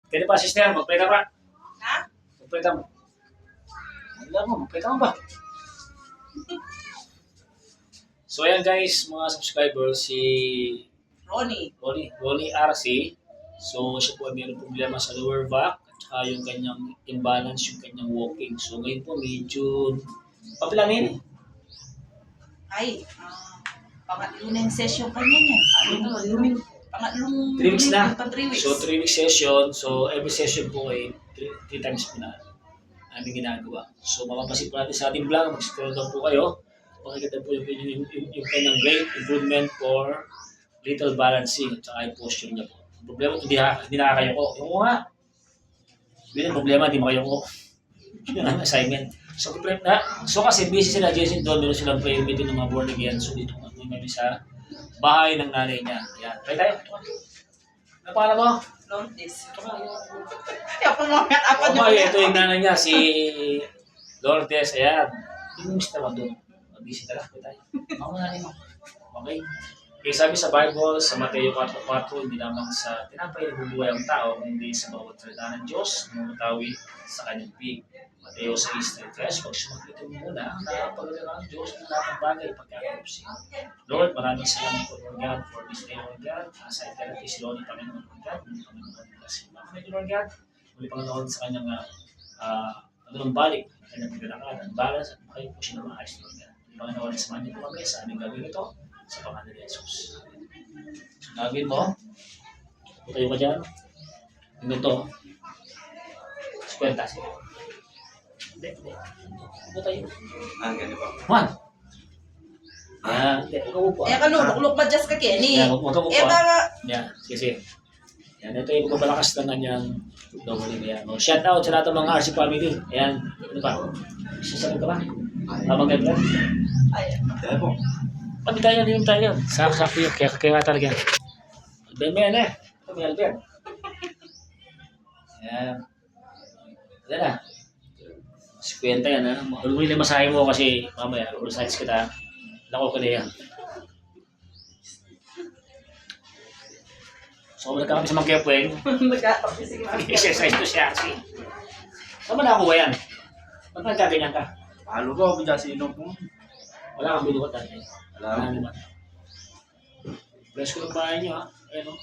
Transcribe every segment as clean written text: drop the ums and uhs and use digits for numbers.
Pwede pa, sister, magpwede pa. Ha? Magpwede mo. Alam mo, magpwede mo ba? So ayan guys, mga subscribers, si Ronnie RC. So siya po ay mayroong problema sa lower back at saka yung kanyang imbalance, yung kanyang walking. So ngayon po medyo papilamin. Ay, pangatlo na yung session kanya niya. Pangatlong 3 weeks na. 3 weeks. So 3 week session. So every session po ay 3 times po na aming ginagawa. So mapapasin po natin sa ating vlog. Mag-scroll down po kayo. Makikita po yung kanyang great improvement for little balancing at saka yung posture niya po. Ang problema, hindi nakakayoko. Yung nga. Yung problema, hindi makayoko. Yun ang assignment. So, so kasi busy sila, Jason doon, meron silang prayer meeting ng mga born again. So dito kami sa bahay ng nanay niya. Ayan. Try tayo. Ano pangalan mo? Lourdes. Ayaw ko mga apat Ito yung nanay niya, si Lourdes. Ayan. Yung mister mo doon. Busy talaga. Try tayo. Ako nanay mo. Okay. Kaya sabi sa Bible, sa Mateo 4:4, hindi lamang sa tinapay nabubuhay ang tao, hindi sa bawat salita ng Diyos, namumutawi sa kanyang pig. Mateo 6:3, pag sumaglitin mo muna, nakapagalaman ng Diyos ng lahat ng bagay pagkakaupsin. Lord, maraming salamat po, Lord God, for this day, Lord God. Sa eternity, si Lord, Panginoon, Lord God, muli Panginoon, kasi Panginoon, Lord God, muli Panginoon sa kanyang balik, kanyang paglalakad, balance, at makayo po siya na maayos, Lord God. Panginoon, sa manya po kami sa aming gagawin ito, sa pangalan ni Jesus. So, gagawin mo, tayo ka dyan, hanggang to, 50 siya. Hindi. Ito tayo. Ganun ba? Juan! Yan, hindi, huwag ka upo. Eh, lukluk ba dyan ka, Kenny? Yan, huwag ka upo. Eh, baka... Yan, sige. Yan, ito yung pagbabalakas ng kanyang doubling. Yan. Shout out sa lahat ng mga RC family. Ayan, ano ba? Sasagot ka ba? Mag-get lang? Ayan. Telepo. Pati tayo, linom tayo. Sakto yun, kaya talaga. Albert mo yan eh. Ito may Albert. Yan. Yan na. 50 yan ha. Huwag na masahe mo kasi mamaya, urusize kita. Lako ka na yan. So, nagkakapi sa mga kepweng. Nagkakapi si Mami. Exercise to siya kasi. Saan ba nakuha yan? Ba't nagkaganyan ka? Halo ko, bisa sino po. Wala kang binukat natin. Alam. Naman. Bless ko ng bahay niyo ha. Ayan o.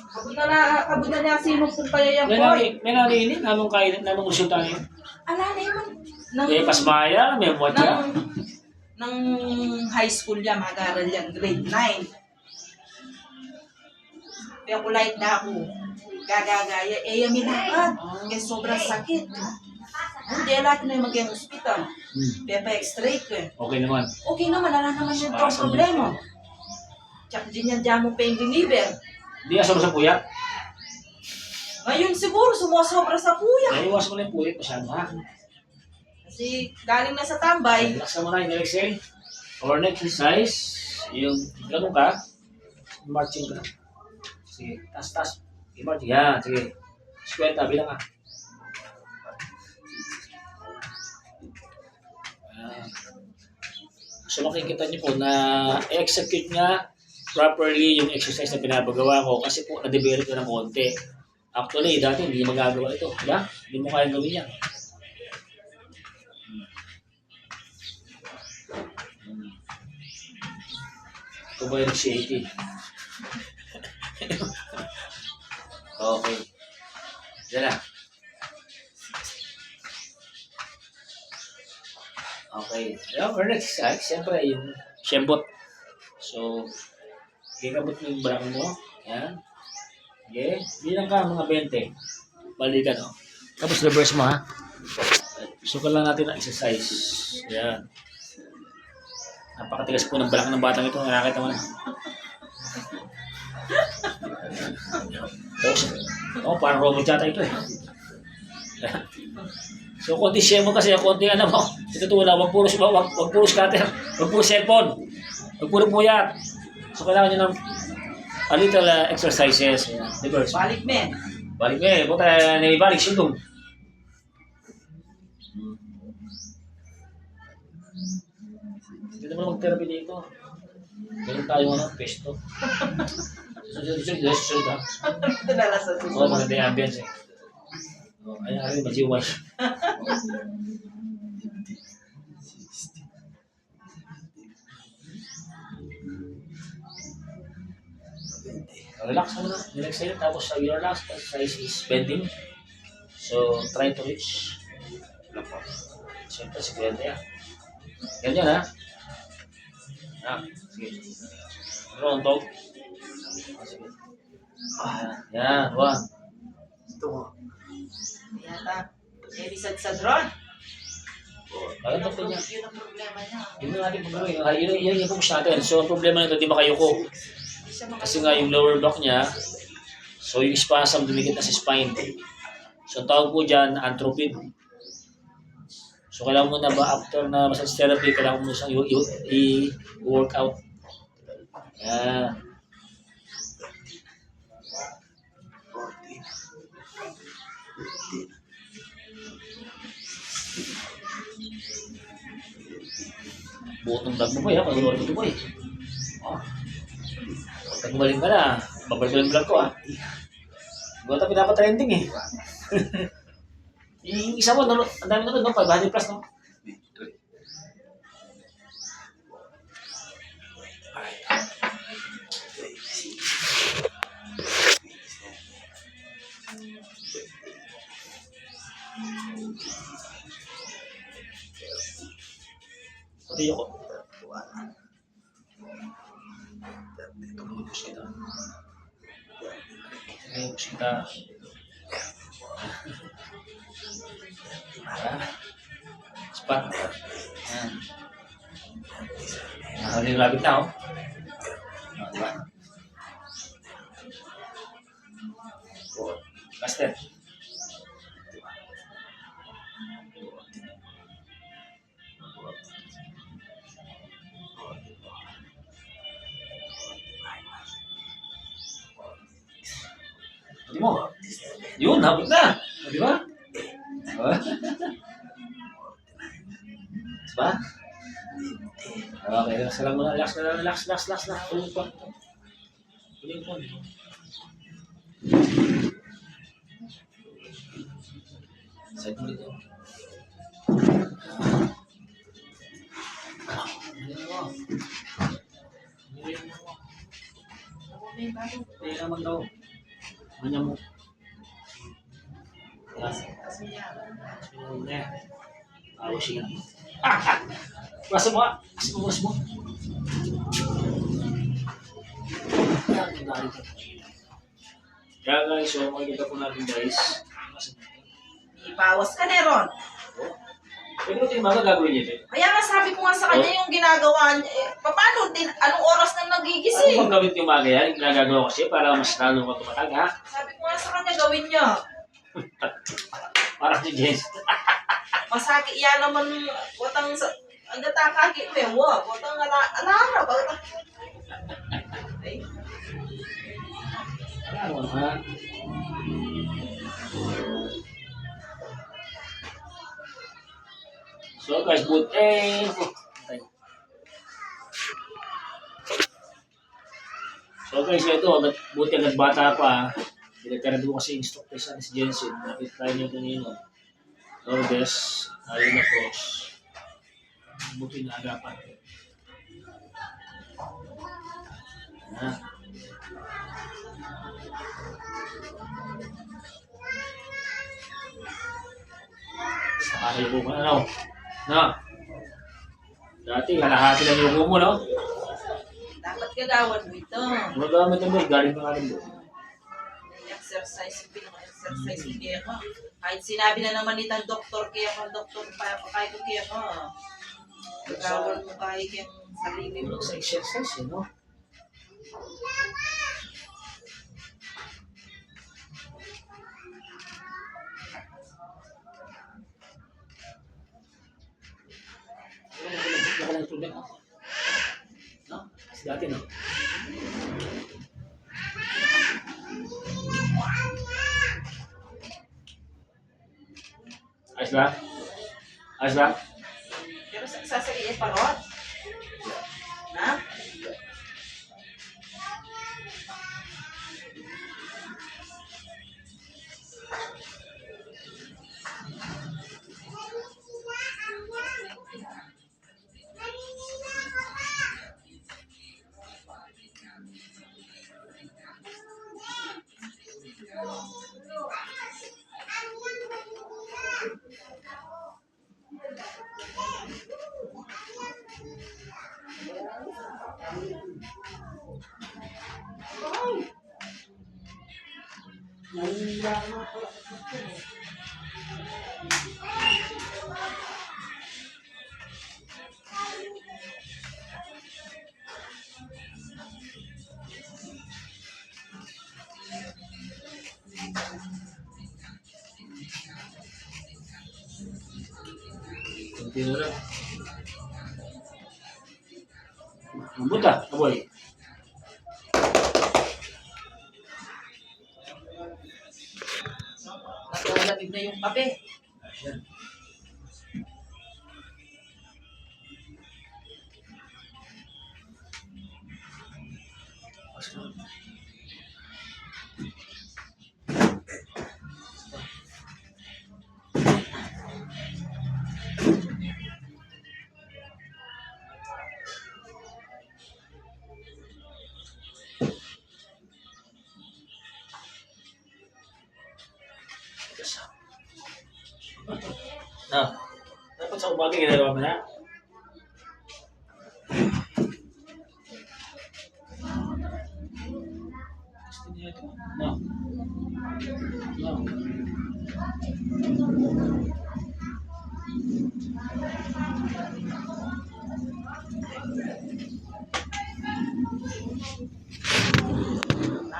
Kabut na niya sino kung kaya yan, boy. May narinig, namang kain, namang usultan niyo. Ala na yun. May pasmaya, may muwatya. Nang high school yan, mag-aaral yan, grade 9. Kaya ko light na ako. Gagagaya, eh yung minakad. Kaya sobrang sakit. Hindi, lahat na yung mag-yung hospital. Kaya pa-x-ray ko eh. Okay naman. Okay naman, wala naman yung problema. Tsaka din yan dyan mo pain reliever. Hindi ka sa puyat. Ngayon siguro, sumusobra sa kuya. Naiwas mo na yung puyat masyado ha. Kasi galing na sa tambay. Relax mo na yung exhale. Or next exercise, yung gano'n ka, marching ka. Sige, tas. I-marching. Yan, sige. 50, bilang ka. So makikita niyo po na execute niya properly yung exercise na pinapagawa ko kasi po na-develop na ng konti. Actually, dati hindi magagawa ito. Diba? Hindi mo kayang gawin yan. Ito ba yung shaky? Okay. Yan na. Okay. Yung next exercise, siyempre yung shembot. So, gigamot mo yung barang mo. Yan. Okay. Bilang ka mga 20. Balikan, no? Tapos reverse mo, ha? Sukan lang natin ang exercise. Yan. Napakatigas po ng balak ng batang ito. Nakakita mo na. Parang robot yata ito eh. So, konti shemo kasi, konti ano mo. Ito wala, wag puro scatter, wag puro cellphone, wag puro puyat. So, kailangan nyo ng a little exercises. Reverse. Balik men. Balik eh, buta naibalik sindong. Hindi naman mag-therapy dito. Meron tayong pesto. Susunod ha. Ito na lang sa Oo, susunod. maganda yung ambience eh. Ayun, majiway. Relax mo na. Relax sa'yo. Tapos sa your last exercise is bending. So, try to reach. Ano po? Siyempre, si Kuya Andrea. Ganyan ha. Sige. Ano ang tog? Sige. Yan. One. Ito ko. Yata. Ebisan sa drone. Bakit ito niya? Yun ang problema niya. Yun ang ating problema. Yun yung focus natin. So, ang problema nito, di makayuko. Hindi siya Kasi nga yung lower back niya, so yung spasm dumikit na sa spine. So, ang tawag po dyan, atropine. So, kailangan mo na ba after na massage therapy, kailangan mo siyang i-work out. Yan. 40. Buotong vlog mo po yan, pag-ulit mo po eh. Oh. Pag gumaling ka na, babalik ko yung vlog ko ha. Buot ang pinapatrending eh. Yung isa mo, ang dami na no? 500 plus no? Pati ako. Tulungan kita. Tulungan kita. Ayan. Spot. Ayan. Nakahuli yung labit na, oh. Diba? Master. Pati mo. Yun, habot na. Di ba? Diba? Okay, relax ka lang muna. Relax. Ulit po. Side mo dito. Hindi naman daw. Ganyan mo. Kasi niya. Siya. Rasa mo. Rasa mo. Kaya guys, so makikita po natin guys. Ibawas ka na ron. Pwede mo ito yung mga gagawin niya ito. Kaya nga sabi ko nga sa kanya yung ginagawa niya. Paano din? Anong oras na Ano nagigising? bang gawin yung mga yan? Yung ginagagawa ko siya para mas lalo matumatag ha? Sabi ko nga sa kanya gawin niya. Parang si Jens. Masakit yan naman. Watang sa... Ang gatakaki mo eh. Watang alara. Ay. Ano ha? So guys, So guys, ito, buti agad bata pa. Pinagkarad ko kasi instructor sa si Jensen. Nakita niyo ito niyo. Lourdes, ayun na cross. Buti na agapan. Ha? Nakahilbo ko na, no? No? Dati, kalahati lang yung mo, no? Dapat gagawan mo ito. Magamit mo, galing pa nga rin doon. Exercise, pinaka-exercise mo kaya ko. Kahit sinabi na naman nitang doktor kaya ko, doktor papakay ko kaya ko. Gagawan mo kahit yung sarili mo. Sa exercise, no? Wala ng tubig, no? No? Kasi dati, no? Ayos ba? Ayos ba? Pero sasagiin pa ron? Ha? Wala na pala. Kunti na lang. Lambot ah, aboy. Nakalamig na yung kape. Ayan. Basta. Ah, dapat sa umaga ginagawa mo na. Gusto niya ito. No. No.